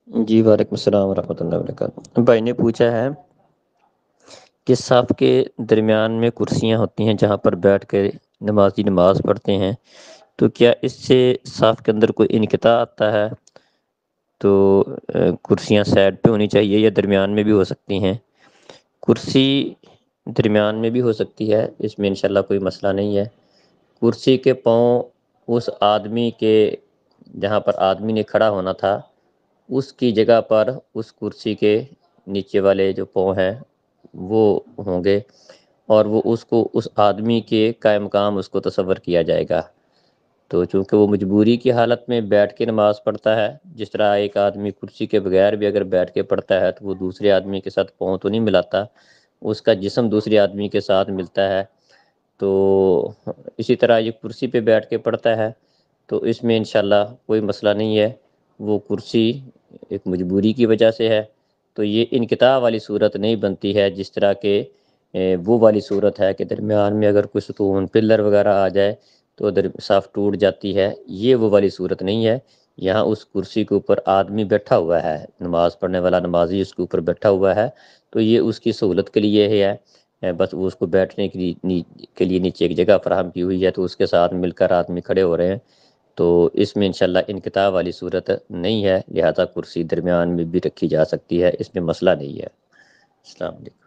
جی وعلیکم السلام ورحمۃ اللہ وبرکاتہ۔ بھائی نے پوچھا ہے کہ صف کے درمیان میں کرسیاں ہوتی ہیں جہاں پر بیٹھ کے نمازی نماز پڑھتے ہیں، تو کیا اس سے صف کے اندر کوئی انقطاع آتا ہے؟ تو کرسیاں سائڈ پہ ہونی چاہیے یا درمیان میں بھی ہو سکتی ہیں؟ کرسی درمیان میں بھی ہو سکتی ہے، اس میں انشاءاللہ کوئی مسئلہ نہیں ہے۔ کرسی کے پاؤں اس آدمی کے جہاں پر آدمی نے کھڑا ہونا تھا اس کی جگہ پر اس کرسی کے نیچے والے جو پاؤں ہیں وہ ہوں گے، اور وہ اس کو اس آدمی کے قائم مقام اس کو تصور کیا جائے گا۔ تو چونکہ وہ مجبوری کی حالت میں بیٹھ کے نماز پڑھتا ہے، جس طرح ایک آدمی کرسی کے بغیر بھی اگر بیٹھ کے پڑھتا ہے تو وہ دوسرے آدمی کے ساتھ پاؤں تو نہیں ملاتا، اس کا جسم دوسرے آدمی کے ساتھ ملتا ہے، تو اسی طرح یہ کرسی پہ بیٹھ کے پڑھتا ہے تو اس میں انشاءاللہ کوئی مسئلہ نہیں ہے۔ وہ کرسی ایک مجبوری کی وجہ سے ہے، تو یہ انقطاع والی صورت نہیں بنتی ہے، جس طرح کہ وہ والی صورت ہے کہ درمیان میں اگر کوئی ستون پلر وغیرہ آ جائے تو صف ٹوٹ جاتی ہے، یہ وہ والی صورت نہیں ہے۔ یہاں اس کرسی کے اوپر آدمی بیٹھا ہوا ہے، نماز پڑھنے والا نمازی اس کے اوپر بیٹھا ہوا ہے، تو یہ اس کی سہولت کے لیے ہے، بس وہ اس کو بیٹھنے کے لیے نیچے ایک جگہ فراہم کی ہوئی ہے، تو اس کے ساتھ مل کر آدمی کھڑے ہو رہے ہیں، تو اس میں انشاءاللہ انقطاع والی صورت نہیں ہے، لہذا کرسی درمیان میں بھی رکھی جا سکتی ہے، اس میں مسئلہ نہیں ہے۔ السلام علیکم۔